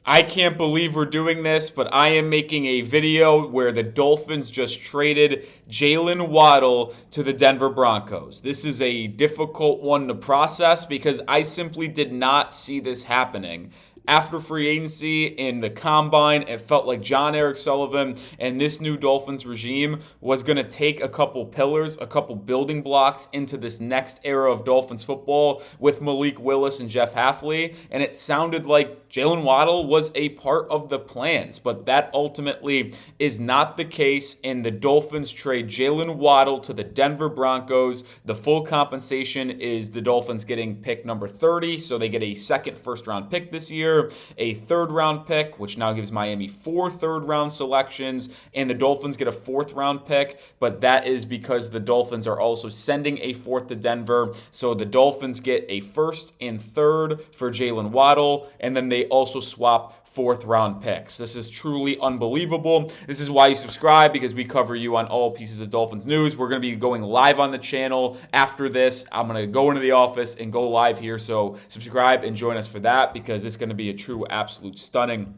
I can't believe we're doing this, but I am making a video where the Dolphins just traded Jaylen Waddle to the Denver Broncos. This is a difficult one to process because I simply did not see this happening. After free agency in the combine, it felt like Jon-Eric Sullivan and this new Dolphins regime was going to take a couple pillars, a couple building blocks into this next era of Dolphins football with Malik Willis and Jeff Hafley. And it sounded like Jaylen Waddle was a part of the plans, but that ultimately is not the case. And the Dolphins trade Jaylen Waddle to the Denver Broncos. The full compensation is the Dolphins getting pick number 30, so they get a second first-round pick this year, a third-round pick, which now gives Miami 4 third-round selections, and the Dolphins get a fourth-round pick, but that is because the Dolphins are also sending a fourth to Denver, so the Dolphins get a first and third for Jaylen Waddle, and then they also swap fourth-round picks. This is truly unbelievable. This is why you subscribe, because we cover you on all pieces of Dolphins news. We're going to be going live on the channel after this. I'm going to go into the office and go live here, so subscribe and join us for that, because it's going to be a true, absolute, stunning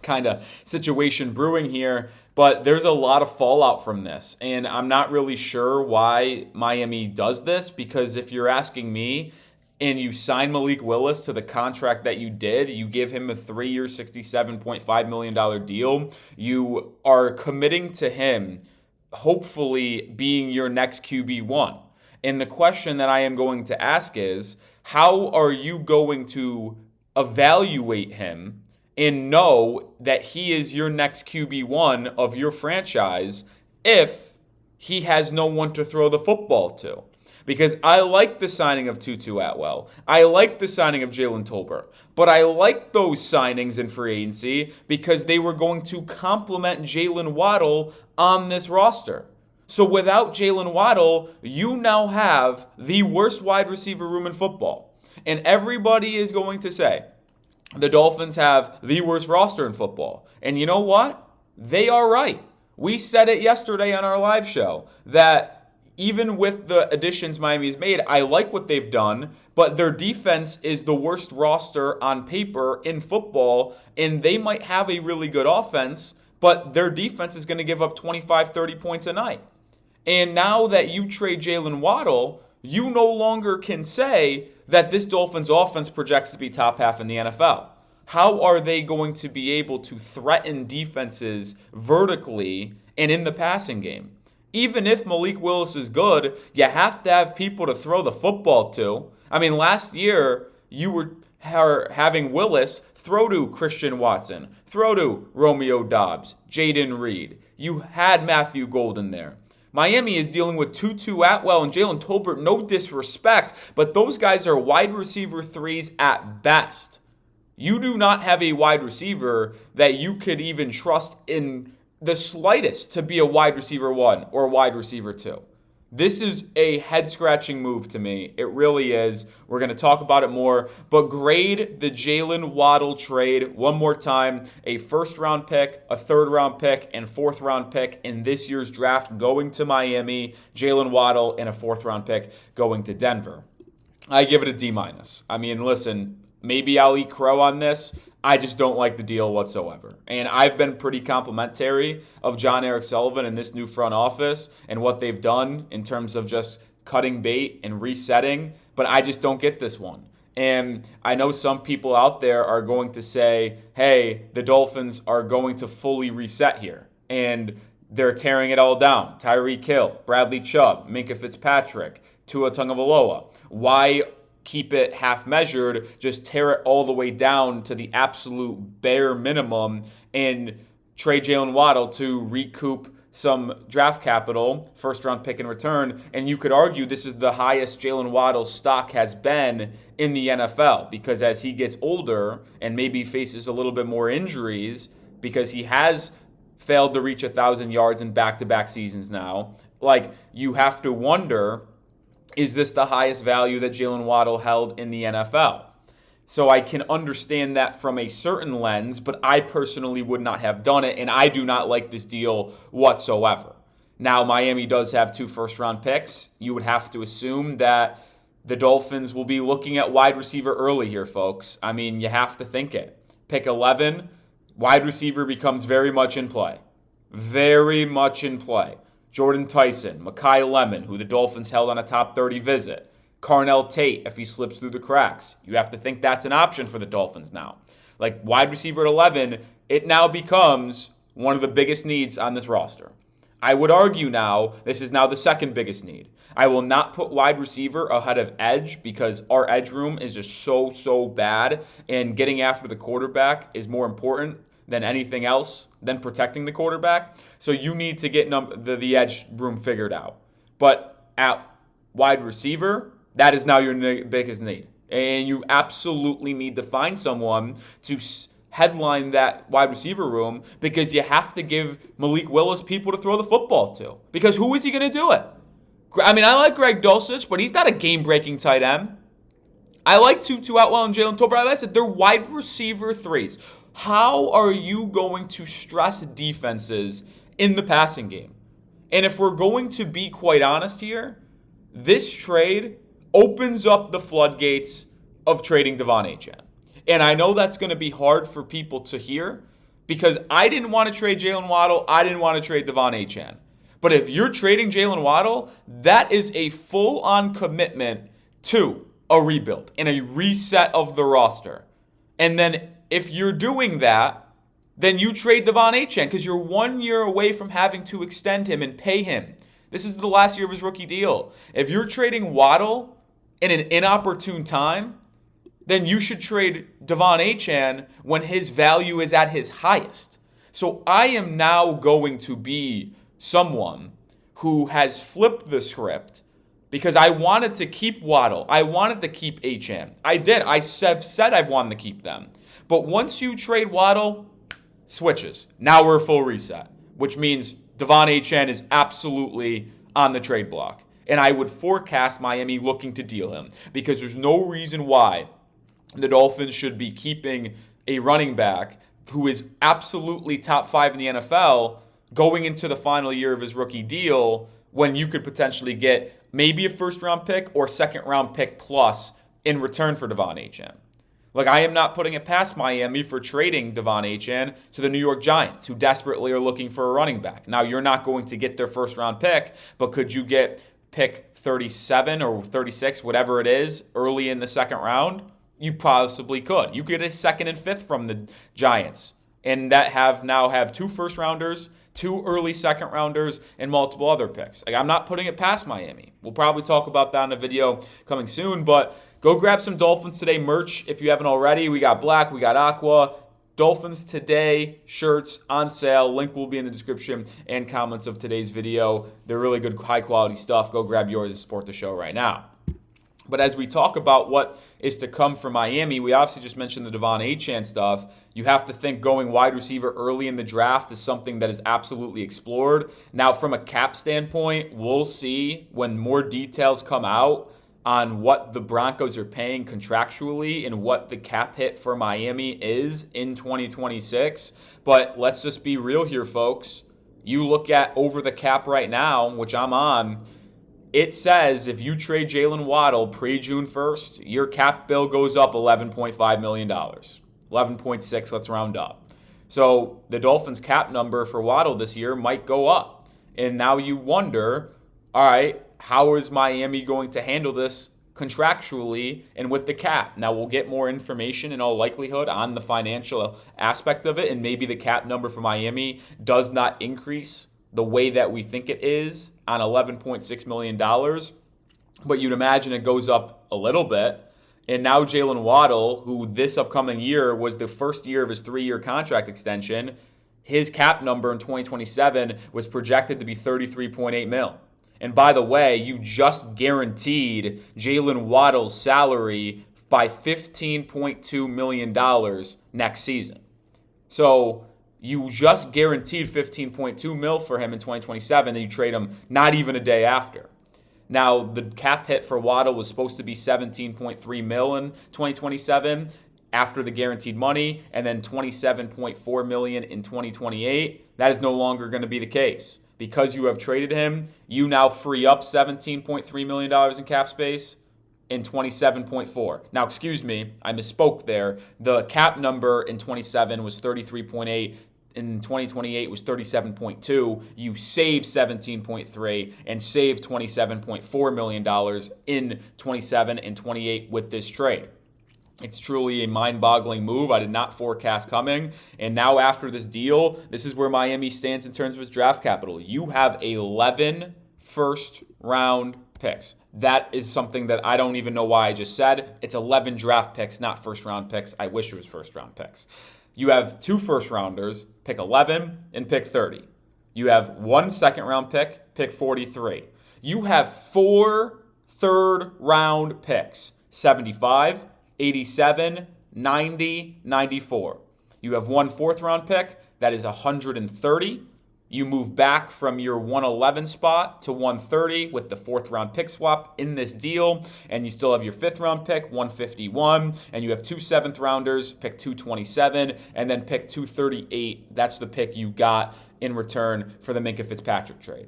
kind of situation brewing here. But there's a lot of fallout from this, and I'm not really sure why Miami does this, because if you're asking me, and you sign Malik Willis to the contract that you did, you give him a 3-year, $67.5 million deal, you are committing to him hopefully being your next QB1. And the question that I am going to ask is, how are you going to evaluate him and know that he is your next QB1 of your franchise if he has no one to throw the football to? Because I like the signing of Tutu Atwell. I like the signing of Jalen Tolbert. But I like those signings in free agency because they were going to complement Jaylen Waddle on this roster. So without Jaylen Waddle, you now have the worst wide receiver room in football. And everybody is going to say the Dolphins have the worst roster in football. And you know what? They are right. We said it yesterday on our live show that even with the additions Miami's made, I like what they've done, but their defense is the worst roster on paper in football, and they might have a really good offense, but their defense is going to give up 25, 30 points a night. And now that you trade Jaylen Waddle, you no longer can say that this Dolphins offense projects to be top half in the NFL. How are they going to be able to threaten defenses vertically and in the passing game? Even if Malik Willis is good, you have to have people to throw the football to. I mean, last year, you were having Willis throw to Christian Watson, throw to Romeo Doubs, Jaden Reed. You had Matthew Golden there. Miami is dealing with Tutu Atwell and Jalen Tolbert, no disrespect, but those guys are wide receiver 3s at best. You do not have a wide receiver that you could even trust in the slightest to be a wide receiver 1 or a wide receiver 2. This is a head-scratching move to me. It really is. We're going to talk about it more. But grade the Jaylen Waddle trade one more time. A first-round pick, a third-round pick, and fourth-round pick in this year's draft going to Miami. Jaylen Waddle and a fourth-round pick going to Denver. I give it a D-. I mean, listen, maybe I'll eat crow on this. I just don't like the deal whatsoever. And I've been pretty complimentary of Jon-Eric Sullivan and this new front office and what they've done in terms of just cutting bait and resetting, but I just don't get this one. And I know some people out there are going to say, hey, the Dolphins are going to fully reset here. And they're tearing it all down. Tyreek Hill, Bradley Chubb, Minkah Fitzpatrick, Tua Tagovailoa. Why keep it half measured, just tear it all the way down to the absolute bare minimum and trade Jaylen Waddle to recoup some draft capital, first round pick in return? And you could argue this is the highest Jaylen Waddle stock has been in the NFL, because as he gets older and maybe faces a little bit more injuries, because he has failed to reach 1,000 yards in back-to-back seasons now, like, you have to wonder, is this the highest value that Jaylen Waddle held in the NFL? So I can understand that from a certain lens, but I personally would not have done it, and I do not like this deal whatsoever. Now, Miami does have 2 first-round picks. You would have to assume that the Dolphins will be looking at wide receiver early here, folks. I mean, you have to think it. Pick 11, wide receiver becomes very much in play. Very much in play. Jordan Tyson, Mekhi Lemon, who the Dolphins held on a top 30 visit. Carnell Tate, if he slips through the cracks. You have to think that's an option for the Dolphins now. Like wide receiver at 11, it now becomes one of the biggest needs on this roster. I would argue now, this is now the second biggest need. I will not put wide receiver ahead of edge because our edge room is just so bad, and getting after the quarterback is more important than anything else than protecting the quarterback. So you need to get the edge room figured out. But at wide receiver, that is now your biggest need. And you absolutely need to find someone to headline that wide receiver room because you have to give Malik Willis people to throw the football to. Because who is he going to do it? I mean, I like Greg Dulcich, but he's not a game-breaking tight end. I like Tutu Atwell and Jalen Tolbert. I said they're wide receiver threes. How are you going to stress defenses in the passing game? And if we're going to be quite honest here, this trade opens up the floodgates of trading Devon Achane. And I know that's going to be hard for people to hear because I didn't want to trade Jaylen Waddle. I didn't want to trade Devon Achane. But if you're trading Jaylen Waddle, that is a full-on commitment to a rebuild and a reset of the roster. And then if you're doing that, then you trade Devon Achane because you're 1 year away from having to extend him and pay him. This is the last year of his rookie deal. If you're trading Waddle in an inopportune time, then you should trade Devon Achane when his value is at his highest. So I am now going to be someone who has flipped the script because I wanted to keep Waddle. I wanted to keep Achane. I did. I said I wanted to keep them. But once you trade Waddle, switches. Now we're a full reset, which means Devon Achane is absolutely on the trade block. And I would forecast Miami looking to deal him because there's no reason why the Dolphins should be keeping a running back who is absolutely top 5 in the NFL going into the final year of his rookie deal when you could potentially get maybe a first-round pick or second-round pick plus in return for Devon Achane. Like, I am not putting it past Miami for trading Devon Achane to the New York Giants, who desperately are looking for a running back. Now, you're not going to get their first-round pick, but could you get pick 37 or 36, whatever it is, early in the second round? You possibly could. You could get a second and fifth from the Giants, and that now have 2 first-rounders, 2 early second-rounders, and multiple other picks. Like, I'm not putting it past Miami. We'll probably talk about that in a video coming soon, but go grab some Dolphins Today merch if you haven't already. We got black, we got aqua. Dolphins Today shirts on sale. Link will be in the description and comments of today's video. They're really good, high-quality stuff. Go grab yours and support the show right now. But as we talk about what is to come for Miami, we obviously just mentioned the Devon Achane stuff. You have to think going wide receiver early in the draft is something that is absolutely explored. Now, from a cap standpoint, we'll see when more details come out on what the Broncos are paying contractually and what the cap hit for Miami is in 2026. But let's just be real here, folks. You look at over the cap right now, which I'm on, it says if you trade Jaylen Waddle pre-June 1st, your cap bill goes up $11.5 million. 11.6, let's round up. So the Dolphins' cap number for Waddle this year might go up. And now you wonder, all right, how is Miami going to handle this contractually and with the cap? Now, we'll get more information in all likelihood on the financial aspect of it, and maybe the cap number for Miami does not increase the way that we think it is on $11.6 million. But you'd imagine it goes up a little bit. And now Jaylen Waddle, who this upcoming year was the first year of his 3-year contract extension, his cap number in 2027 was projected to be $33.8 million. And by the way, you just guaranteed Jaylen Waddle's salary by $15.2 million next season. So you just guaranteed $15.2 million for him in 2027, and you trade him not even a day after. Now, the cap hit for Waddle was supposed to be $17.3 million in 2027 after the guaranteed money, and then $27.4 million in 2028. That is no longer going to be the case. Because you have traded him, you now free up $17.3 million in cap space, in 27.4. Now, excuse me, I misspoke there. The cap number in 27 was 33.8. In 2028 was 37.2. You save 17.3 and save $27.4 million in 27 and 28 with this trade. It's truly a mind-boggling move. I did not forecast coming. And now after this deal, this is where Miami stands in terms of its draft capital. You have 11 first-round picks. That is something that I don't even know why I just said. It's 11 draft picks, not first-round picks. I wish it was first-round picks. You have 2 first-rounders, pick 11 and pick 30. You have 1 second-round pick, pick 43. You have 4 third-round picks, 75, 87, 90, 94. You have 1 fourth-round pick, that is 130. You move back from your 111 spot to 130 with the 4th-round pick swap in this deal, and you still have your 5th-round pick, 151, and you have 2 7th-rounders, pick 227, and then pick 238. That's the pick you got in return for the Minkah Fitzpatrick trade.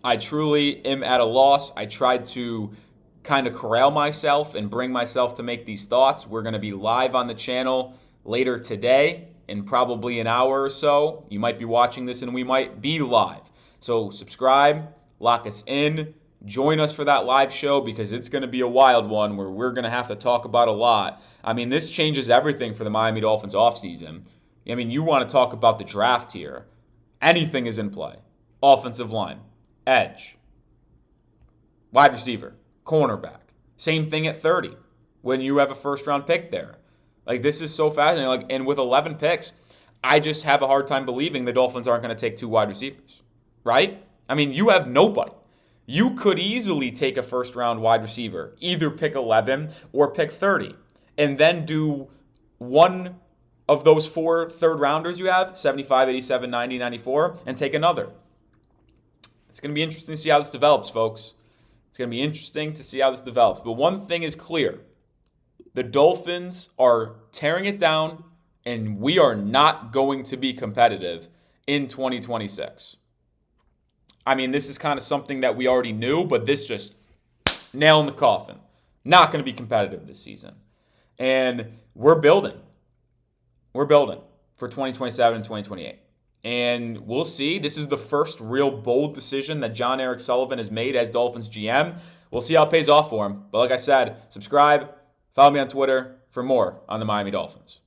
I truly am at a loss. I tried to kind of corral myself and bring myself to make these thoughts. We're going to be live on the channel later today in probably an hour or so. You might be watching this and we might be live. So subscribe, lock us in, join us for that live show because it's going to be a wild one where we're going to have to talk about a lot. I mean, this changes everything for the Miami Dolphins offseason. I mean, you want to talk about the draft here. Anything is in play. Offensive line, edge, wide receiver, cornerback. Same thing at 30 when you have a first-round pick there. Like, this is so fascinating. Like, and with 11 picks, I just have a hard time believing the Dolphins aren't going to take 2 wide receivers, right? I mean, you have nobody. You could easily take a first-round wide receiver, either pick 11 or pick 30, and then do one of those 4 third-rounders you have, 75, 87, 90, 94, and take another. It's going to be interesting to see how this develops, folks. It's going to be interesting to see how this develops. But one thing is clear. The Dolphins are tearing it down, and we are not going to be competitive in 2026. I mean, this is kind of something that we already knew, but this just nail in the coffin. Not going to be competitive this season. And we're building. We're building for 2027 and 2028. And we'll see. This is the first real bold decision that Jon-Eric Sullivan has made as Dolphins GM. We'll see how it pays off for him. But like I said, subscribe. Follow me on Twitter for more on the Miami Dolphins.